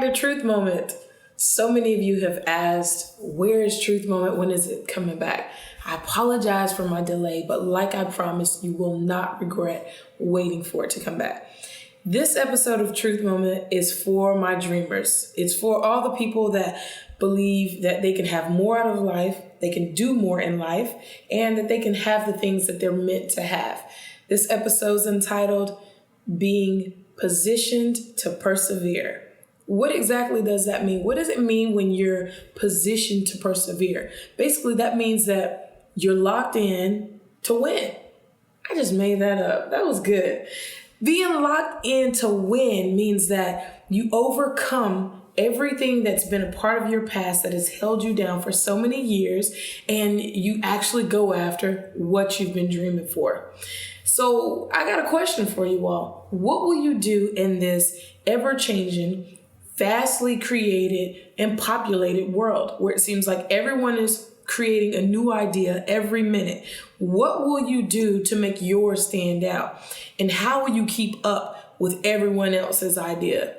another truth moment. So many of you have asked, where is truth moment? When is it coming back? I apologize for my delay, but like I promised, you will not regret waiting for it to come back. This episode of Truth Moment is for my dreamers. It's for all the people that believe that they can have more out of life, they can do more in life, and that they can have the things that they're meant to have. This episode is entitled Being Positioned to Persevere. What exactly does that mean? What does it mean when you're positioned to persevere? Basically, that means that you're locked in to win. I just made that up. That was good. Being locked in to win means that you overcome everything that's been a part of your past that has held you down for so many years, and you actually go after what you've been dreaming for. So I got a question for you all. What will you do in this ever-changing, fastly created and populated world where it seems like everyone is creating a new idea every minute? What will you do to make yours stand out? And how will you keep up with everyone else's idea?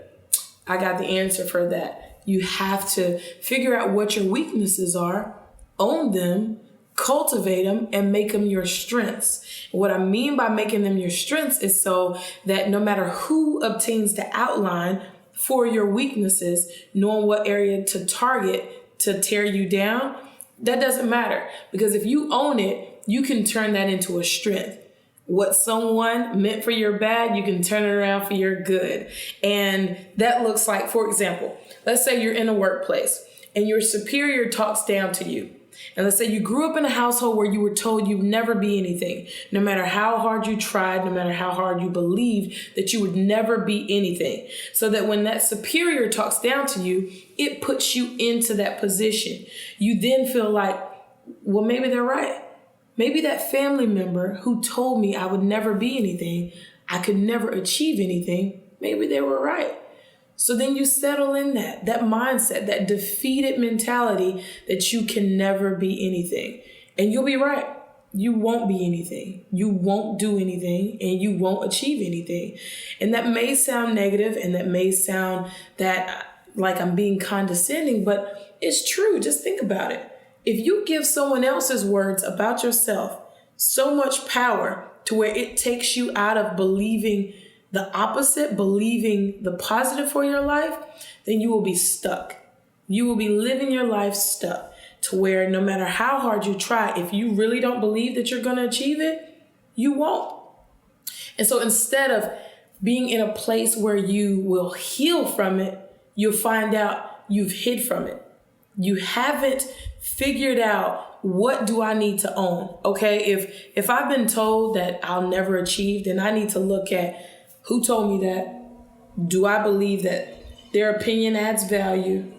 I got the answer for that. You have to figure out what your weaknesses are, own them, cultivate them, and make them your strengths. What I mean by making them your strengths is so that no matter who obtains the outline for your weaknesses, knowing what area to target to tear you down, that doesn't matter. Because if you own it, you can turn that into a strength. What someone meant for your bad, you can turn it around for your good. And that looks like, for example, let's say you're in a workplace and your superior talks down to you. And let's say you grew up in a household where you were told you'd never be anything, no matter how hard you tried, no matter how hard you believed that you would never be anything. So that when that superior talks down to you, it puts you into that position. You then feel like, well, maybe they're right. Maybe that family member who told me I would never be anything, I could never achieve anything, maybe they were right. So then you settle in that mindset, that defeated mentality that you can never be anything. And you'll be right. You won't be anything. You won't do anything, and you won't achieve anything. And that may sound negative, and that may sound that like I'm being condescending, but it's true. Just think about it. If you give someone else's words about yourself so much power to where it takes you out of believing the opposite, believing the positive for your life, then you will be stuck. You will be living your life stuck to where no matter how hard you try, if you really don't believe that you're going to achieve it, you won't. And so instead of being in a place where you will heal from it, you'll find out you've hid from it. You haven't figured out, what do I need to own? Okay, if I've been told that I'll never achieve, then I need to look at who told me that. Do I believe that their opinion adds value?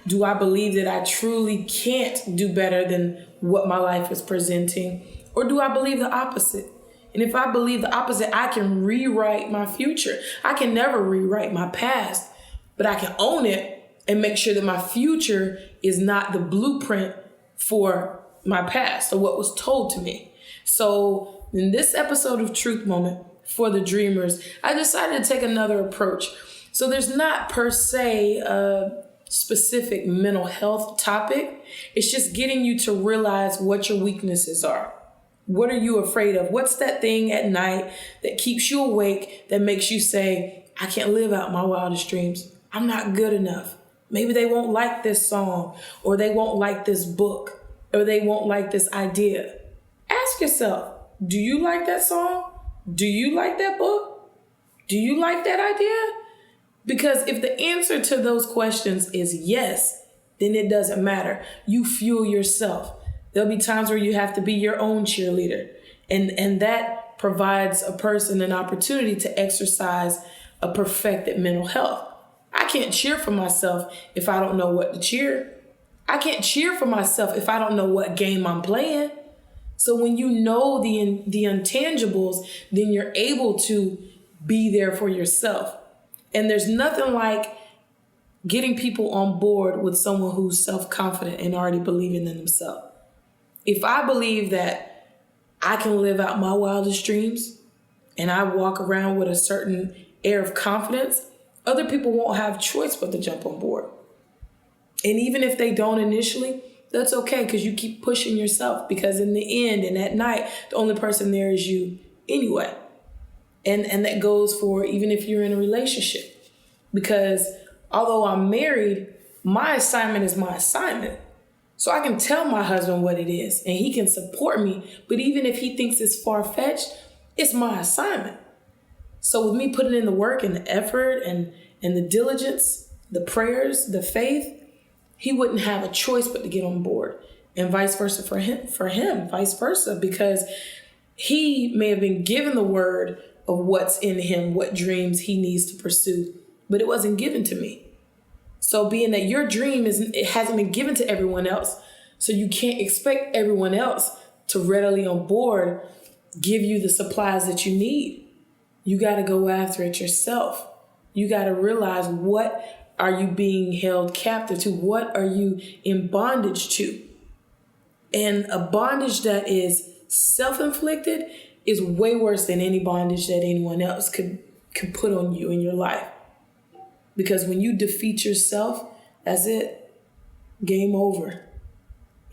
Do I believe that I truly can't do better than what my life is presenting? Or do I believe the opposite? And if I believe the opposite, I can rewrite my future. I can never rewrite my past, but I can own it and make sure that my future is not the blueprint for my past or what was told to me. So in this episode of Truth Moment for the dreamers, I decided to take another approach. So there's not per se a specific mental health topic. It's just getting you to realize what your weaknesses are. What are you afraid of? What's that thing at night that keeps you awake, that makes you say, I can't live out my wildest dreams. I'm not good enough. Maybe they won't like this song, or they won't like this book, or they won't like this idea. Ask yourself, do you like that song? Do you like that book? Do you like that idea? Because if the answer to those questions is yes, then it doesn't matter. You fuel yourself. There'll be times where you have to be your own cheerleader. And that provides a person an opportunity to exercise a perfected mental health. I can't cheer for myself if I don't know what to cheer. I can't cheer for myself if I don't know what game I'm playing. So when you know the intangibles, then you're able to be there for yourself. And there's nothing like getting people on board with someone who's self-confident and already believing in themselves. If I believe that I can live out my wildest dreams and I walk around with a certain air of confidence, Other people won't have choice but to jump on board. And even if they don't initially, that's okay, because you keep pushing yourself, because in the end and at night, the only person there is you anyway. And that goes for even if you're in a relationship, because although I'm married, my assignment is my assignment. So I can tell my husband what it is and he can support me. But even if he thinks it's far-fetched, it's my assignment. So with me putting in the work and the effort and the diligence, the prayers, the faith, he wouldn't have a choice but to get on board, and vice versa for him, vice versa, because he may have been given the word of what's in him, what dreams he needs to pursue, but it wasn't given to me. So being that your dream it hasn't been given to everyone else, so you can't expect everyone else to readily on board give you the supplies that you need. You got to go after it yourself. You got to realize, what are you being held captive to? What are you in bondage to? And a bondage that is self-inflicted is way worse than any bondage that anyone else could put on you in your life. Because when you defeat yourself, that's it. Game over.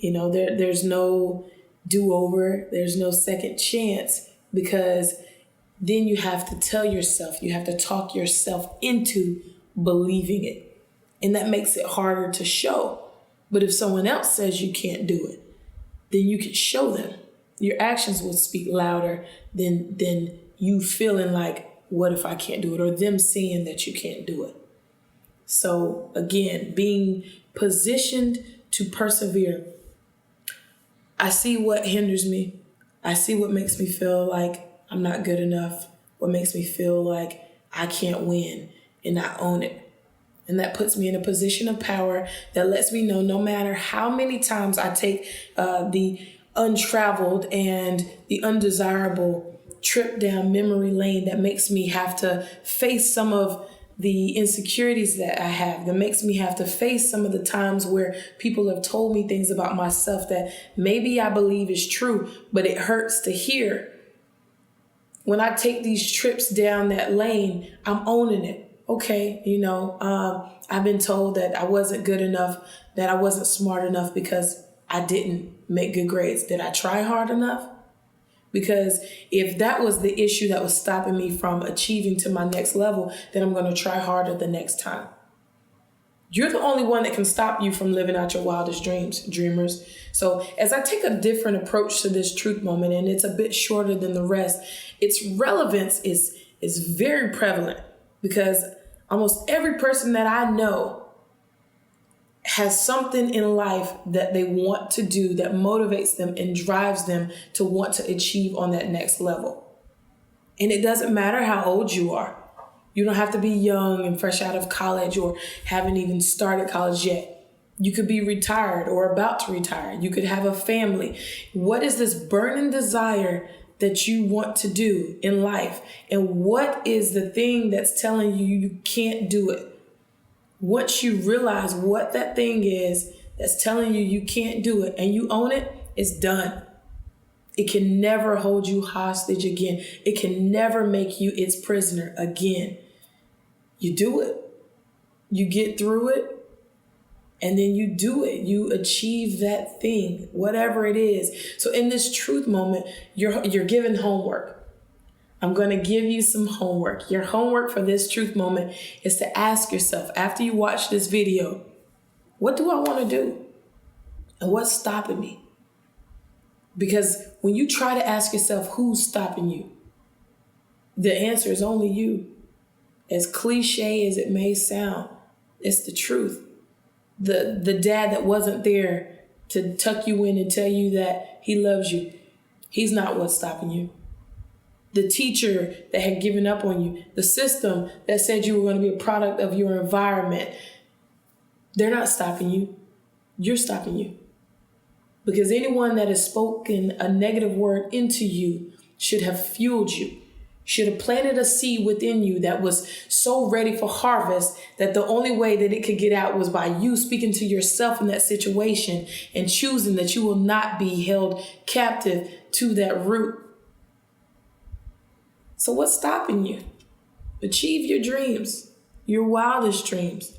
There's no do-over. There's no second chance, because then you have to tell yourself, you have to talk yourself into believing it. And that makes it harder to show. But if someone else says you can't do it, then you can show them. Your actions will speak louder than you feeling like, what if I can't do it? Or them seeing that you can't do it. So again, being positioned to persevere. I see what hinders me. I see what makes me feel like I'm not good enough. What makes me feel like I can't win, and I own it. And that puts me in a position of power that lets me know, no matter how many times I take the untraveled and the undesirable trip down memory lane that makes me have to face some of the insecurities that I have, that makes me have to face some of the times where people have told me things about myself that maybe I believe is true, but it hurts to hear. When I take these trips down that lane, I'm owning it. Okay, I've been told that I wasn't good enough, that I wasn't smart enough because I didn't make good grades. Did I try hard enough? Because if that was the issue that was stopping me from achieving to my next level, then I'm going to try harder the next time. You're the only one that can stop you from living out your wildest dreams, dreamers. So as I take a different approach to this truth moment, and it's a bit shorter than the rest, its relevance is very prevalent, because almost every person that I know has something in life that they want to do that motivates them and drives them to want to achieve on that next level. And it doesn't matter how old you are. You don't have to be young and fresh out of college or haven't even started college yet. You could be retired or about to retire. You could have a family. What is this burning desire that you want to do in life? And what is the thing that's telling you you can't do it? Once you realize what that thing is that's telling you you can't do it and you own it, it's done. It can never hold you hostage again. It can never make you its prisoner again. You do it. You get through it. And then you do it. You achieve that thing, whatever it is. So in this truth moment, you're given homework. I'm going to give you some homework. Your homework for this truth moment is to ask yourself, after you watch this video, what do I want to do? And what's stopping me? Because when you try to ask yourself who's stopping you, the answer is only you. As cliche as it may sound, it's the truth. The dad that wasn't there to tuck you in and tell you that he loves you, he's not what's stopping you. The teacher that had given up on you, the system that said you were going to be a product of your environment, they're not stopping you. You're stopping you. Because anyone that has spoken a negative word into you should have fueled you, should have planted a seed within you that was so ready for harvest that the only way that it could get out was by you speaking to yourself in that situation and choosing that you will not be held captive to that root. So what's stopping you? Achieve your dreams. your wildest dreams.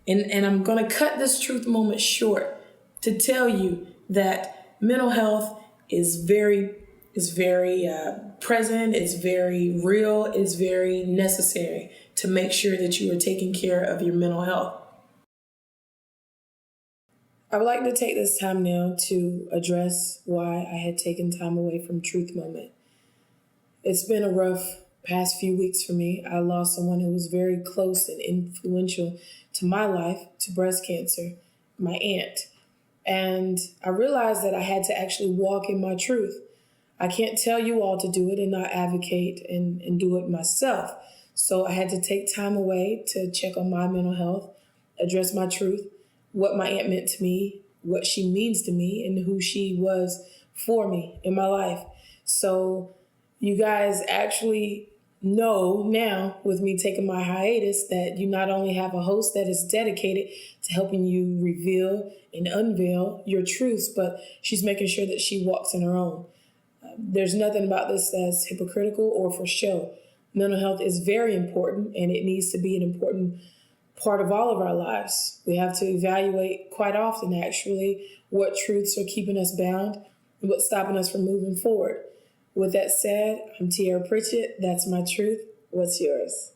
And I'm going to cut this truth moment short to tell you that mental health is very present, it's very real, it's very necessary to make sure that you are taking care of your mental health. I would like to take this time now to address why I had taken time away from Truth Moment. It's been a rough past few weeks for me. I lost someone who was very close and influential to my life, to breast cancer, my aunt. And I realized that I had to actually walk in my truth. I can't tell you all to do it and not advocate and do it myself. So I had to take time away to check on my mental health, address my truth, what my aunt meant to me, what she means to me, and who she was for me in my life. So you guys actually know now, with me taking my hiatus, that you not only have a host that is dedicated to helping you reveal and unveil your truths, but she's making sure that she walks in her own. There's nothing about this that's hypocritical or for show. Mental health is very important, and it needs to be an important part of all of our lives. We have to evaluate quite often, actually, what truths are keeping us bound and what's stopping us from moving forward. With that said, I'm Tiara Pritchett. That's my truth. What's yours?